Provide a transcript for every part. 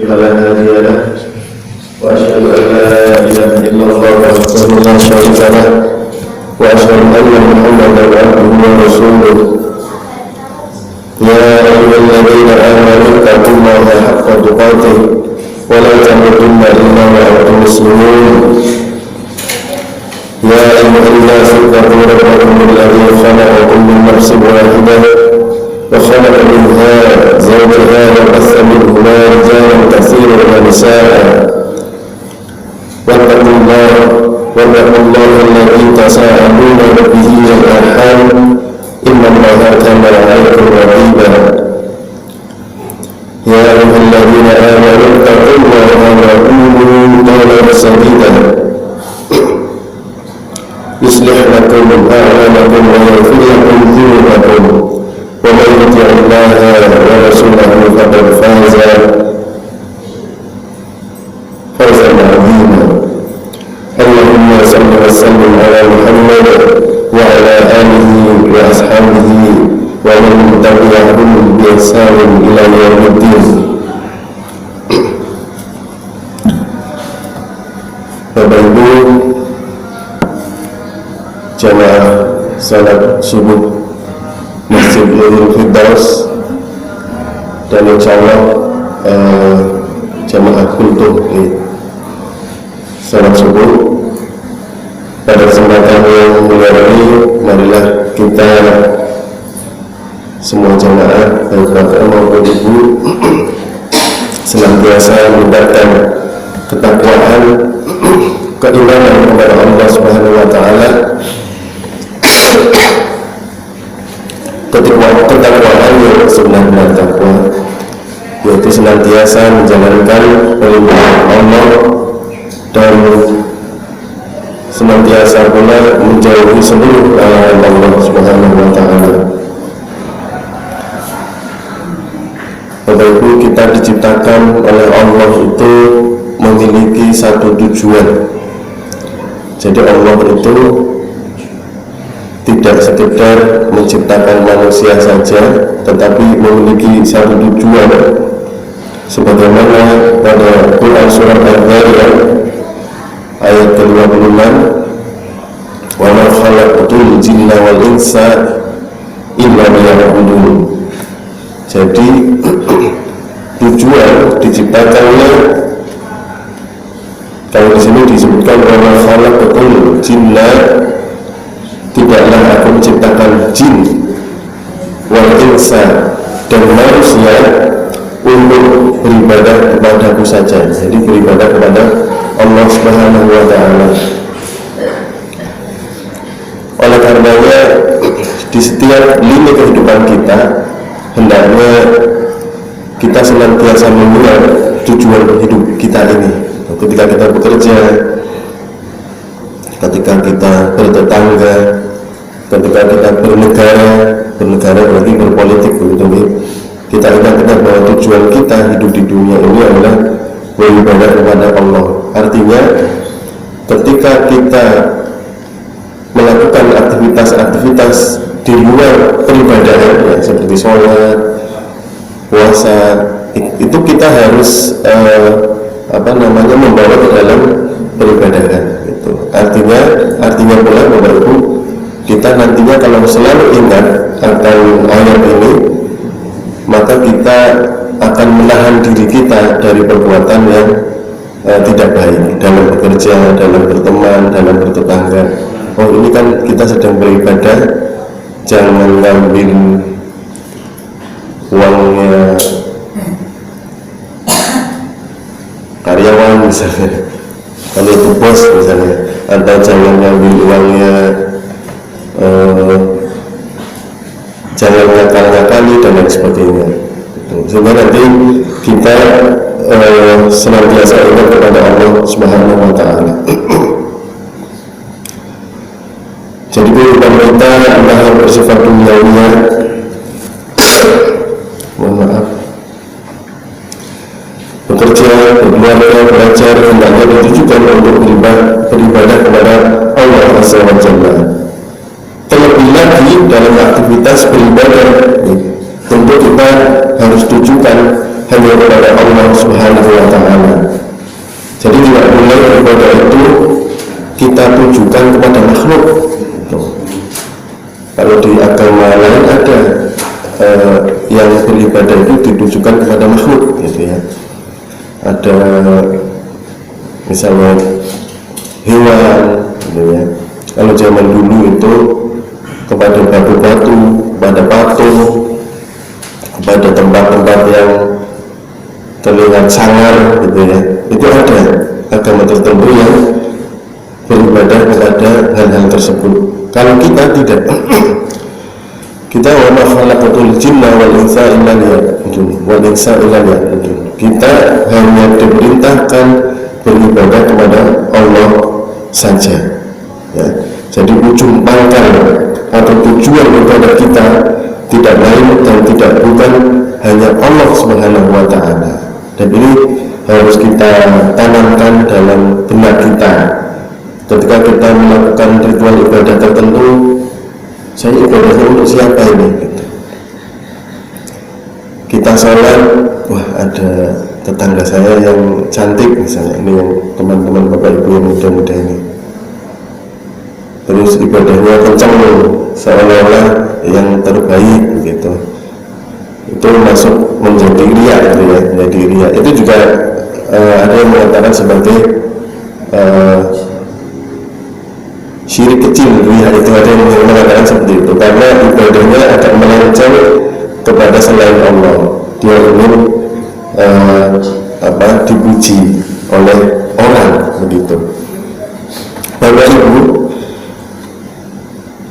فلا هادي له وأشهد أن لا إله إلا الله وحده لا شريك له وأشهد أن محمدا عبده ورسوله يا أيها الذين آمنوا اتقوا الله حق تقاته ولا تموتن إلا وأنتم مسلمون يا أيها الناس اتقوا ربكم الذي خلقكم من نفس واحدة وخلق منها زوجها وبث منهما رجالا كثيرا ونساء واتقوا الله الذي تساءلون به والأرحام إن الله كان عليكم رقيبا يا أيها الذين آمنوا اتقوا الله وقولوا قولا سديدا يصلح لكم أعمالكم ويغفر لكم ذنوبكم ومن يطع الله ورسوله فقد فاز فوزا عظيما اللهم صل وسلم على محمد وعلى آله وأصحابه ومن تبعهم بإحسان إلى يوم الدين. Bapak Ibu jamaah salat subuh Masjid Nurul Firdaus dan insyaallah jamaah kultur salat subuh pada kesempatan yang mulia ini, marilah kita semua jamaah baik bapak maupun ibu senantiasa meningkatkan ketakwaan, keimanan kepada Allah Subhanahu wa taala, ketakwaan yang sebenarnya takwa, yaitu senantiasa menjalankan perintah Allah dan senantiasa pula menjauhi seluruh larangan Allah Subhanahu wa taala. Bapak Ibu, kita diciptakan oleh Allah itu memiliki satu tujuan. Jadi Allah itu tidak sekedar menciptakan manusia saja, tetapi memiliki satu tujuan. Sebagaimana pada Quran surah Al-Zariyat ayat ke-56, wa ma khalaqtul jinna wal insa illa liya'budun. Jadi tujuan diciptakannya, kalau di sini disebutkan wa ma khalaqtul jinna, tidaklah aku menciptakan jin wal insa dan manusia untuk beribadah kepadaku saja. Jadi beribadah kepada Allah Subhanahu wa taala. Oleh karenanya di setiap lini kehidupan kita hendaknya kita senantiasa mengenal tujuan hidup kita ini. Ketika kita bekerja, ketika kita bertetangga, ketika kita bernegara berarti berpolitik begitu. Kita ingat bahwa tujuan kita hidup di dunia ini adalah beribadah kepada Allah. Artinya ketika kita melakukan aktivitas-aktivitas di luar peribadahan, ya, seperti sholat, puasa, itu kita harus membawa ke dalam peribadahan. Itu artinya pula Bapak Ibu, kita nantinya kalau selalu ingat akan ayat ini, maka kita akan menahan diri kita dari perbuatan yang tidak baik dalam bekerja, dalam berteman, dalam bertetangga. Oh, ini kan kita sedang beribadah, jangan ngambil uangnya karyawan misalnya, kalau itu bos misalnya, atau jangan ngambil uangnya jangan ngakal-ngakali dan lain sebagainya. Sehingga nanti kita senantiasa ingat kepada Allah Subhanahu wa taala. Jadi kehidupan kita adalah bersifat duniawiya. Mohon maaf. Bekerja, berkeluarga, belajar hendaknya ditujukan untuk beribadah kepada Allah Azza wa Jalla. Terlebih lagi dalam aktivitas beribadah, tentu kita harus tujukan hanya kepada Allah Subhanahu wa beribadah itu kita tujukan kepada makhluk. Kalau di agama lain ada yang beribadah itu ditujukan kepada makhluk gitu ya. Ada misalnya hewan gitu ya. Kalau zaman dulu itu kepada batu-batu, kepada patung, kepada tempat-tempat yang terlihat sangar gitu ya. Itu ada agama tertentu yang beribadah kepada hal-hal tersebut. Kalau kita tidak, kita wa ma khalaqatul jinna wal insa illa liya'budun. Kita hanya diperintahkan beribadah kepada Allah saja. Ya. Jadi ujung pangkal atau tujuan ibadah kita tidak lain dan tidak bukan hanya Allah Subhanahu wa Ta'ala. Dan ini harus kita tanamkan dalam benak kita. Ketika kita melakukan ritual ibadah tertentu, saya ibadahnya untuk siapa ini? Kita sholat, wah ada tetangga saya yang cantik misalnya, ini yang teman-teman bapak ibu yang muda-muda ini. Terus ibadahnya kencang, seolah-olah yang terbaik begitu. Itu masuk menjadi riya gitu ya, menjadi riya. Itu juga ada yang mengatakan sebagai syirik kecil, riya itu ada yang mengatakan seperti itu karena ibadahnya agak melenceng kepada selain Allah. Dia ingin dipuji oleh orang begitu. Bapak Ibu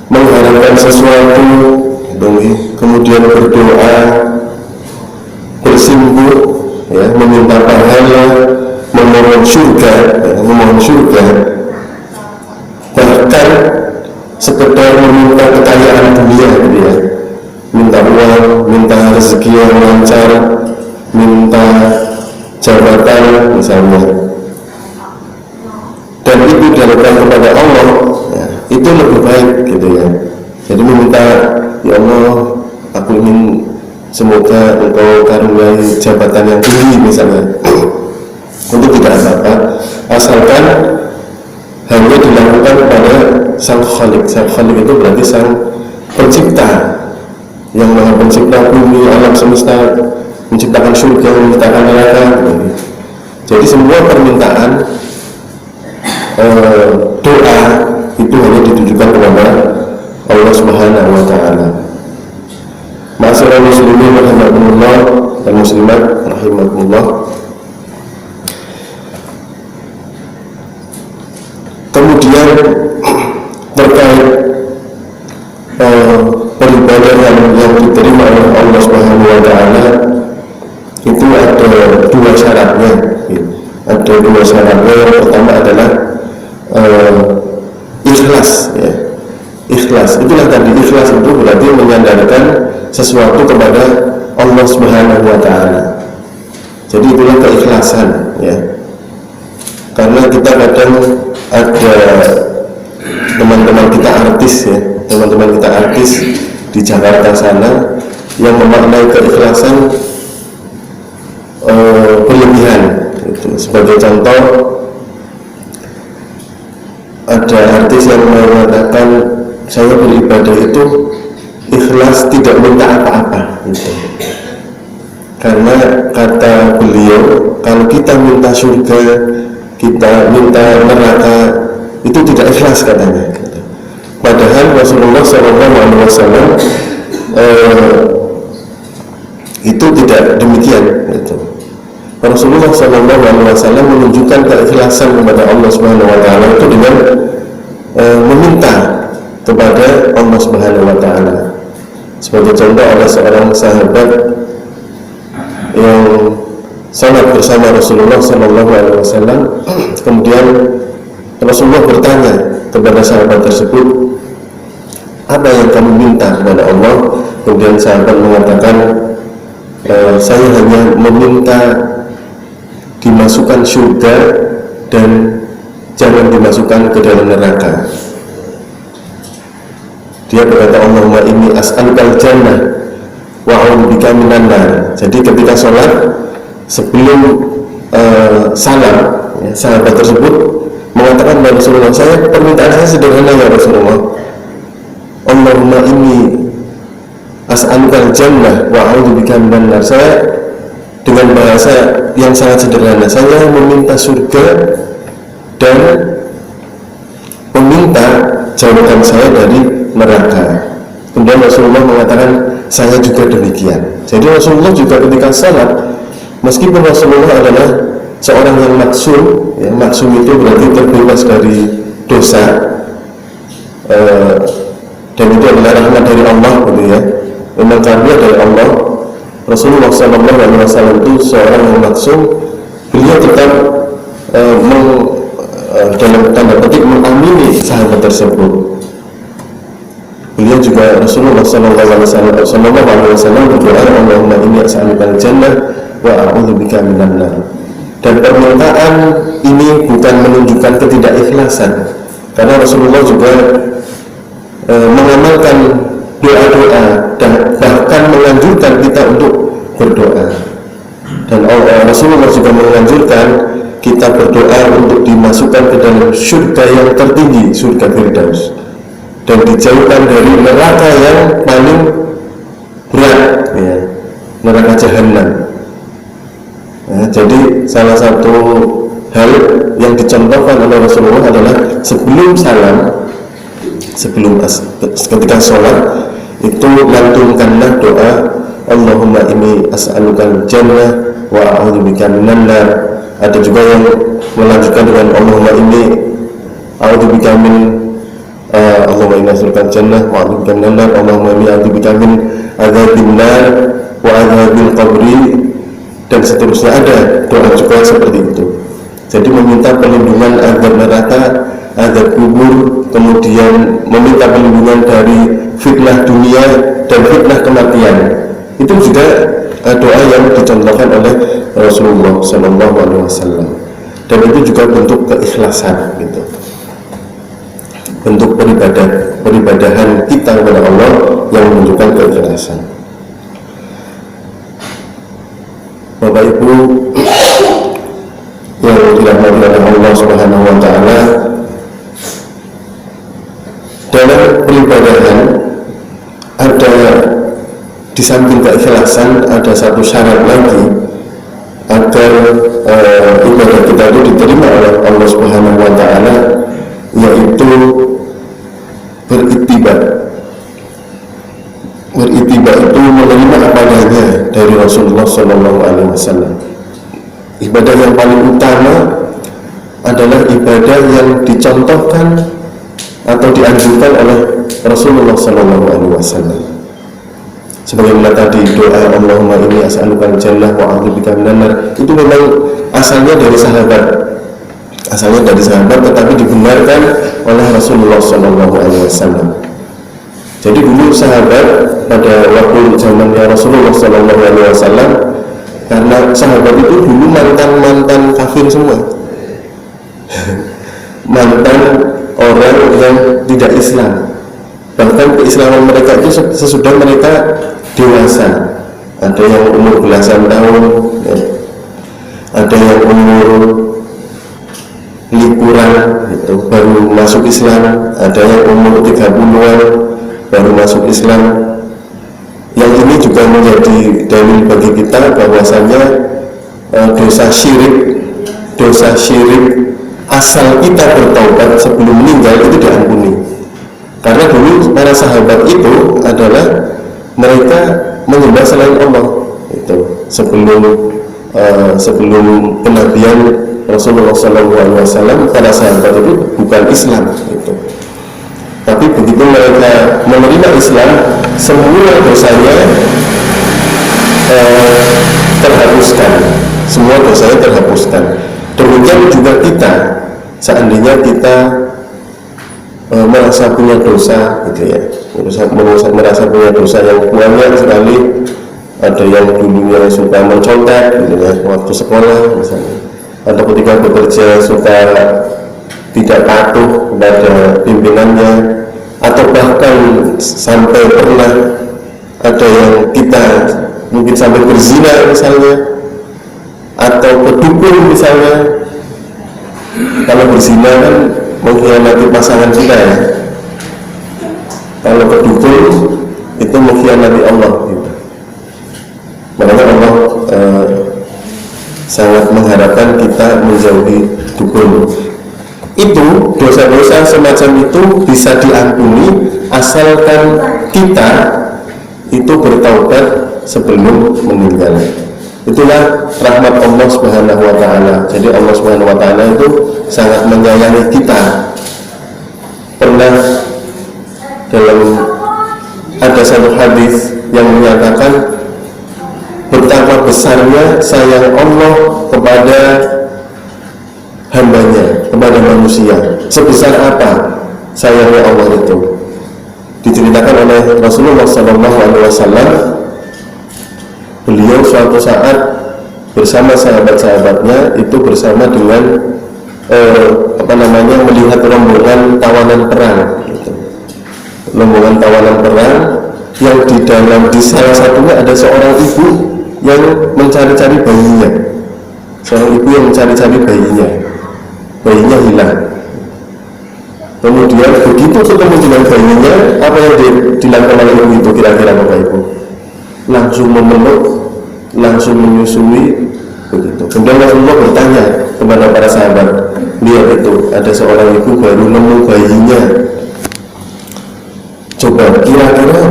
mengharapkan sesuatu, kemudian berdoa, bersimpuh, ya, meminta pahala, memohon surga, bahkan sekedar meminta kekayaan dunia, gitu ya, minta uang, minta rezeki yang lancar, minta jabatan misalnya, dan itu dilakukan kepada Allah, ya, itu lebih baik gitu ya. Jadi meminta, ya Allah, aku ingin semoga engkau karuniai jabatan yang tinggi misalnya, untuk tidak apa-apa, asalkan hanya dilakukan kepada Sang Khalik. Sang Khalik itu berarti Sang Pencipta, yang Maha Pencipta bumi, alam semesta, menciptakan surga, menciptakan neraka. Jadi semua permintaan, doa itu hanya ditujukan kepada Allah Subhanahu wa Ta'ala. Ma'asyiral muslimin rahimakumullah dan muslimat rahimakumullah. Kemudian terkait peribadahan yang diterima oleh Allah Subhanahu wa Ta'ala itu ada dua syaratnya. Ada dua syaratnya. Yang pertama adalah ikhlas, ya. Ikhlas, itulah tadi, ikhlas itu berarti menyandarkan sesuatu kepada Allah Subhanahu wa Ta'ala. Jadi itulah keikhlasan, ya. Karena kita kadang ada teman-teman kita artis, ya, teman-teman kita artis di Jakarta sana yang memaknai keikhlasan berlebihan. Sebagai contoh, ada artis yang mengatakan saya beribadah itu ikhlas, tidak minta apa-apa gitu. Karena kata beliau, kalau kita minta surga, kita minta neraka, itu tidak ikhlas katanya. Padahal Rasulullah SAW itu tidak demikian gitu. Rasulullah SAW menunjukkan keikhlasan kepada Allah Subhanahu wa Ta'ala itu dengan meminta kepada Allah Subhanahu wa Ta'ala. Sebagai contoh, ada seorang sahabat yang salat bersama Rasulullah SAW. Kemudian Rasulullah bertanya kepada sahabat tersebut, apa yang kamu minta kepada Allah? Kemudian sahabat mengatakan, saya hanya meminta dimasukkan surga dan jangan dimasukkan ke dalam neraka. Dia berkata, Allahumma inni as'alukal jannah wa a'udzubika minan nar. Jadi ketika sholat, sebelum salam, sahabat tersebut mengatakan kepada Rasulullah, permintaan saya sederhana ya Rasulullah, Allahumma inni as'alukal jannah wa a'udzubika minan nar. Saya dengan bahasa yang sangat sederhana, saya meminta surga dan meminta jauhkan saya dari neraka. Kemudian Rasulullah mengatakan, saya juga demikian. Jadi Rasulullah juga ketika salat, meskipun Rasulullah adalah seorang yang maksum, ya, maksum itu berarti terbebas dari dosa, dan itu adalah rahmat dari Allah, gitu ya, memang karunia dari Allah. Rasulullah SAW itu seorang yang maksum, beliau tetap dalam tanda petik mengamini sahabat tersebut. Beliau juga Rasulullah SAW berdoa, Allahumma inni as'alukal jannah wa a'udzubika minan nar. Dan permintaan ini bukan menunjukkan ketidakikhlasan, karena Rasulullah juga mengamalkan doa-doa dan bahkan menganjurkan kita untuk berdoa. Dan Rasulullah juga menganjurkan kita berdoa untuk dimasukkan ke dalam surga yang tertinggi, surga Firdaus, dan dijauhkan dari neraka yang paling berat, ya, neraka Jahannam. Ya, jadi salah satu hal yang dicontohkan oleh Rasulullah adalah sebelum salam, ketika sholat itu lantunkanlah doa Allahumma inni as'alukal jannah wa a'udzubika minan nar. Ada juga yang melanjutkan dengan Allahumma inni a'udzubika min Allahumma inni as'alukal jannah wa a'udzubika minan nar, Allahumma inni a'udzubika min adzabin nar wa adzabil qabri, dan seterusnya. Ada doa juga seperti itu. Jadi meminta perlindungan azab neraka, azab kubur, kemudian meminta perlindungan dari fitnah dunia dan fitnah kematian. Itu juga doa yang dicontohkan oleh Rasulullah SAW. Dan itu juga bentuk keikhlasan, gitu. Bentuk peribadahan kita kepada Allah yang menunjukkan keikhlasan. Bapak Ibu yang dirahmati oleh Allah Subhanahu wa taala, dalam peribadahan ada, di samping keikhlasan, ada satu syarat lagi agar ibadah kita itu diterima oleh Allah Subhanahu wa taala, yaitu berittiba. Berittiba itu menerima apa adanya dari Rasulullah SAW. Ibadah yang paling utama adalah ibadah yang dicontohkan atau dianjurkan oleh Rasulullah SAW. Sebagaimana tadi doa Allahumma inni as'alukal jannah wa a'udzubika minan nar, itu memang asalnya dari sahabat, tetapi dibenarkan oleh Rasulullah SAW. Jadi dulu sahabat pada waktu zamannya Rasulullah SAW, karena sahabat itu dulu mantan kafir semua, mantan orang yang tidak Islam. Bahkan keislaman mereka itu sesudah mereka dewasa. Ada yang umur belasan tahun, ya. Ada yang umur liburan itu baru masuk Islam, ada yang umur 30-an baru masuk Islam. Yang ini juga menjadi dalil bagi kita bahwasanya dosa syirik asal kita bertaubat sebelum meninggal itu diampuni. Karena dulu para sahabat itu adalah mereka menyembah selain Allah, itu sebelum kenabian Rasulullah SAW. Para sahabat itu bukan Islam, itu. Tapi begitu mereka menerima Islam, semua dosanya terhapuskan. Demikian juga kita, seandainya kita merasa punya dosa, gitu ya, merasa punya dosa yang banyak sekali. Ada yang dulunya suka mencontek, gitu ya, waktu sekolah misalnya, atau ketika bekerja suka tidak patuh kepada pimpinannya, atau bahkan sampai pernah ada yang kita mungkin sampai berzina misalnya, atau pedukun misalnya, Kalau berzina kan mengkhianati pasangan kita ya. Kalau kedukun itu mengkhianati Allah gitu. Makanya Allah sangat mengharapkan kita menjauhi dukun. Itu dosa-dosa semacam itu bisa diampuni asalkan kita itu bertaubat sebelum meninggal. Itulah rahmat Allah Subhanahu wa taala. Jadi Allah Subhanahu wa taala itu sangat menyayangi kita. Pernah dalam ada satu hadis yang menyatakan betapa besarnya sayang Allah kepada hambanya, kepada manusia. Sebesar apa sayangnya Allah itu? Diceritakan oleh Rasulullah SAW. Beliau suatu saat bersama sahabat-sahabatnya itu bersama dengan melihat rombongan tawanan perang gitu. Rombongan tawanan perang yang di salah satunya ada seorang ibu yang mencari-cari bayinya. Seorang ibu yang mencari-cari bayinya hilang. Kemudian begitu ketemu dengan bayinya, apa yang dilakukan oleh ibu itu kira-kira Bapak Ibu? Langsung memeluk, langsung menyusui begitu. Kemudian Rasulullah bertanya kepada para sahabat, lihat itu ada seorang ibu baru nemu bayinya. Coba kira-kira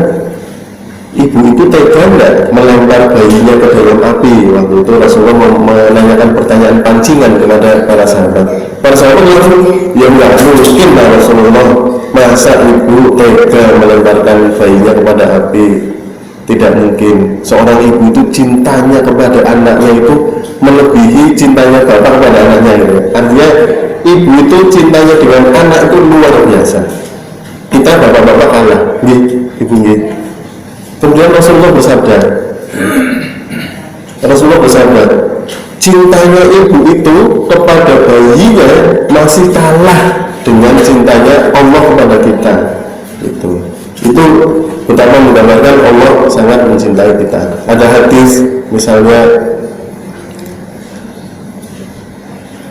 ibu itu tega enggak melempar bayinya ke dalam api? Waktu itu Rasulullah menanyakan pertanyaan pancingan kepada para sahabat. Para sahabat langsung, ya enggak mungkin lah Rasulullah, masa ibu tega melemparkan bayinya kepada api? Tidak mungkin. Seorang ibu itu cintanya kepada anaknya itu melebihi cintanya bapak kepada anaknya itu. Artinya ibu itu cintanya dengan anak itu luar biasa. Kita bapak-bapak kalah, ibu. Kemudian Rasulullah bersabda, cintanya ibu itu kepada bayinya masih kalah dengan cintanya Allah kepada kita. Itu betapa menggambarkan Allah sangat mencintai kita. Ada hadis misalnya,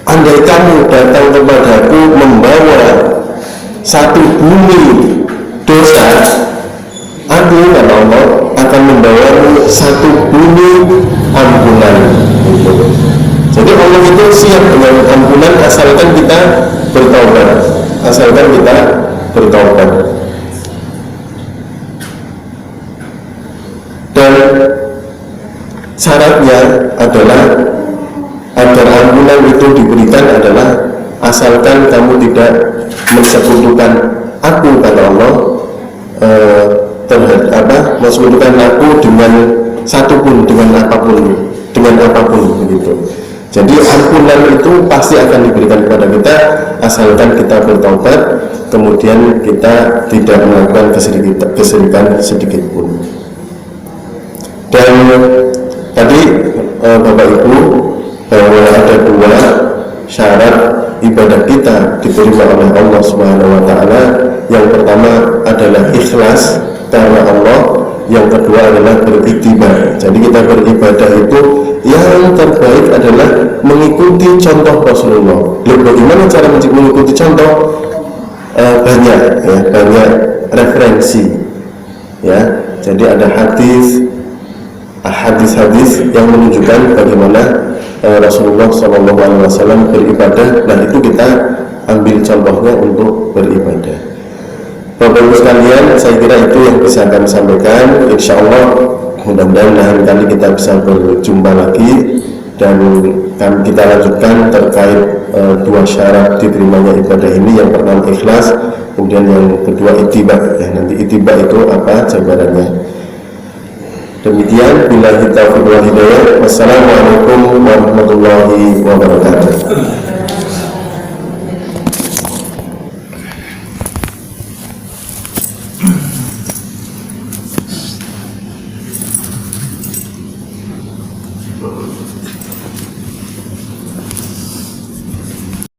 andai kamu datang kepadaku membawa satu bumi dosa, aku kata Allah akan membawamu satu bumi ampunan. Jadi Allah itu siap dengan ampunan asalkan kita bertaubat. Dan syaratnya adalah agar ampunan itu diberikan adalah asalkan kamu tidak mensekutukan aku, kata Allah, mensekutukan aku dengan satupun, dengan apapun begitu. Jadi ampunan itu pasti akan diberikan kepada kita asalkan kita bertaubat, kemudian kita tidak melakukan kesyirikan sedikit pun. Dan tadi Bapak Ibu, bahwa ada dua syarat ibadah kita diterima oleh Allah Subhanahu wa taala. Yang pertama adalah ikhlas karena Allah, yang kedua adalah beriktibar. Jadi kita beribadah itu yang terbaik adalah mengikuti contoh Rasulullah. Bagaimana cara mengikuti contoh? Banyak referensi ya. Jadi ada hadis-hadis yang menunjukkan bagaimana Rasulullah SAW beribadah. Nah itu kita ambil contohnya untuk beribadah. Bapak Ibu sekalian, saya kira itu yang bisa kami sampaikan. Insya Allah mudah-mudahan lain kali kita bisa berjumpa lagi dan kita lanjutkan terkait dua syarat diterimanya ibadah ini. Yang pertama ikhlas, kemudian yang kedua ittiba. Nanti ittiba itu apa jawabannya. Demikian, billahi taufiq wal hidayah. Wassalamualaikum warahmatullahi wabarakatuh.